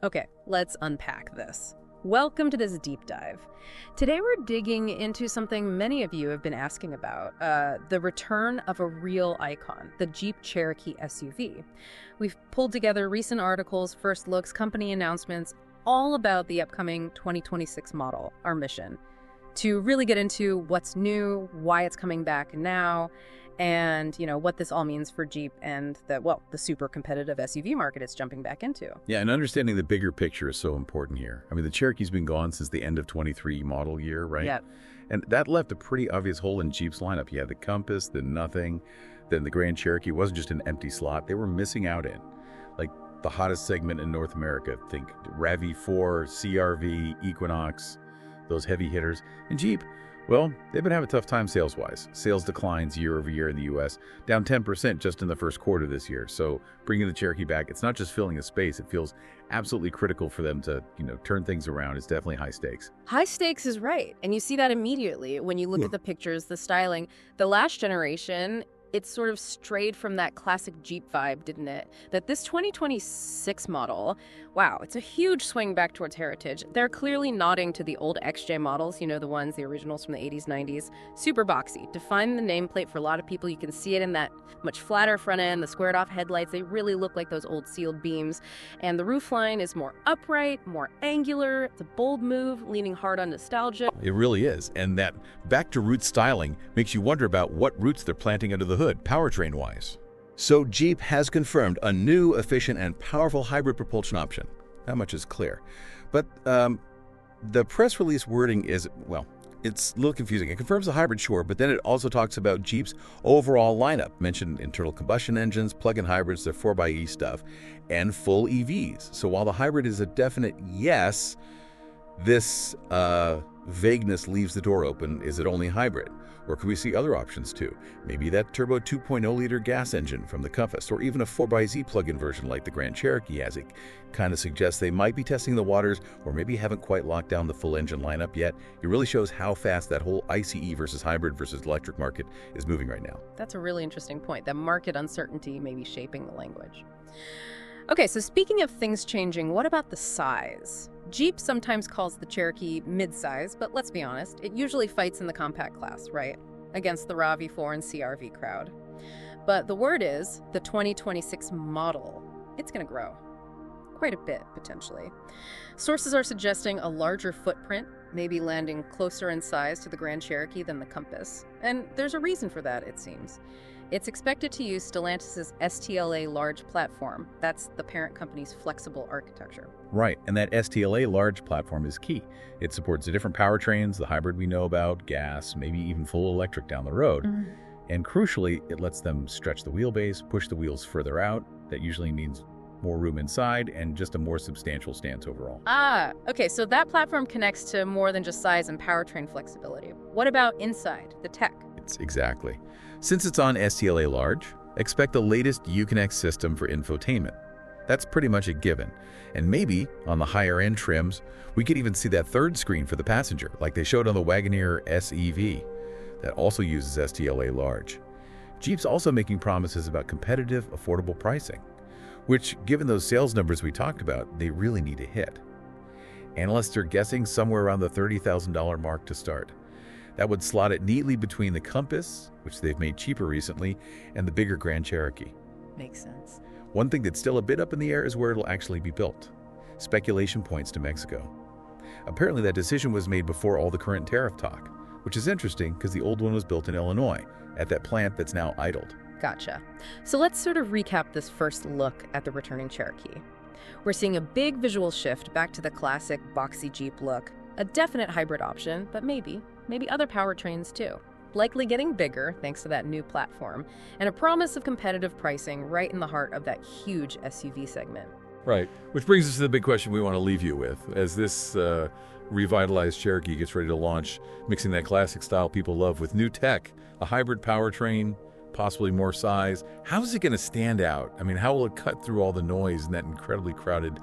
Okay, let's unpack this. Welcome to this deep dive. Today we're digging into something many of you have been asking about, the return of a real icon, the Jeep Cherokee SUV. We've pulled together recent articles, first looks, company announcements, all about the upcoming 2026 model, our mission, to really get into what's new, why it's coming back now, and what this all means for Jeep and the super competitive SUV market it's jumping back into. Yeah, and understanding the bigger picture is so important here. I mean, the Cherokee's been gone since the end of 23 model year, right? Yeah. And that left a pretty obvious hole in Jeep's lineup. You had the Compass, then nothing, then the Grand Cherokee wasn't just an empty slot. They were missing out in, like, the hottest segment in North America. Think RAV4, CRV, Equinox, those heavy hitters. And Jeep, well, they've been having a tough time sales-wise. Sales declines year over year in the U.S., down 10% just in the first quarter this year. So bringing the Cherokee back, it's not just filling a space. It feels absolutely critical for them to, turn things around. It's definitely high stakes. High stakes is right. And you see that immediately when you look at the pictures, the styling. The last generation, it sort of strayed from that classic Jeep vibe, didn't it? That this 2026 model, wow, it's a huge swing back towards heritage. They're clearly nodding to the old XJ models, the originals from the 80s, 90s. Super boxy. Define the nameplate for a lot of people. You can see it in that much flatter front end, the squared off headlights. They really look like those old sealed beams. And the roofline is more upright, more angular. It's a bold move, leaning hard on nostalgia. It really is. And that back-to-roots styling makes you wonder about what roots they're planting under the hood, powertrain-wise. So Jeep has confirmed a new, efficient, and powerful hybrid propulsion option. That much is clear. But the press release wording is, it's a little confusing. It confirms the hybrid, sure, but then it also talks about Jeep's overall lineup. Mentioned internal combustion engines, plug-in hybrids, their 4xe stuff, and full EVs. So while the hybrid is a definite yes, this vagueness leaves the door open. Is it only hybrid? Or could we see other options too? Maybe that turbo 2.0-liter gas engine from the Compass, or even a 4xe plug-in version like the Grand Cherokee has. It kind of suggests they might be testing the waters, or maybe haven't quite locked down the full engine lineup yet. It really shows how fast that whole ICE versus hybrid versus electric market is moving right now. That's a really interesting point. That market uncertainty may be shaping the language. Okay, so speaking of things changing, what about the size? Jeep sometimes calls the Cherokee mid-size, but let's be honest, it usually fights in the compact class, right? Against the RAV4 and CRV crowd. But the word is, the 2026 model, it's going to grow. Quite a bit, potentially. Sources are suggesting a larger footprint, maybe landing closer in size to the Grand Cherokee than the Compass. And there's a reason for that, it seems. It's expected to use Stellantis' STLA Large platform. That's the parent company's flexible architecture. Right, and that STLA Large platform is key. It supports the different powertrains, the hybrid we know about, gas, maybe even full electric down the road. And crucially, it lets them stretch the wheelbase, push the wheels further out. That usually means more room inside and just a more substantial stance overall. Okay, so that platform connects to more than just size and powertrain flexibility. What about inside, the tech? Exactly. Since it's on STLA Large, expect the latest Uconnect system for infotainment. That's pretty much a given. And maybe, on the higher-end trims, we could even see that third screen for the passenger, like they showed on the Wagoneer SEV. That also uses STLA Large. Jeep's also making promises about competitive, affordable pricing, which, given those sales numbers we talked about, they really need to hit. Analysts are guessing somewhere around the $30,000 mark to start. That would slot it neatly between the Compass, which they've made cheaper recently, and the bigger Grand Cherokee. Makes sense. One thing that's still a bit up in the air is where it'll actually be built. Speculation points to Mexico. Apparently that decision was made before all the current tariff talk, which is interesting because the old one was built in Illinois, at that plant that's now idled. Gotcha. So let's sort of recap this first look at the returning Cherokee. We're seeing a big visual shift back to the classic boxy Jeep look, a definite hybrid option, but maybe other powertrains too. Likely getting bigger thanks to that new platform, and a promise of competitive pricing right in the heart of that huge SUV segment. Right, which brings us to the big question we want to leave you with. As this revitalized Cherokee gets ready to launch, mixing that classic style people love with new tech, a hybrid powertrain, possibly more size, how is it going to stand out? I mean, how will it cut through all the noise in that incredibly crowded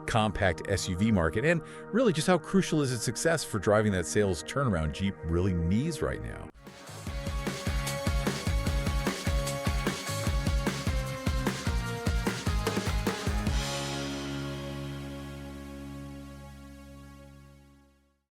compact SUV market? And really, just how crucial is its success for driving that sales turnaround Jeep really needs right now?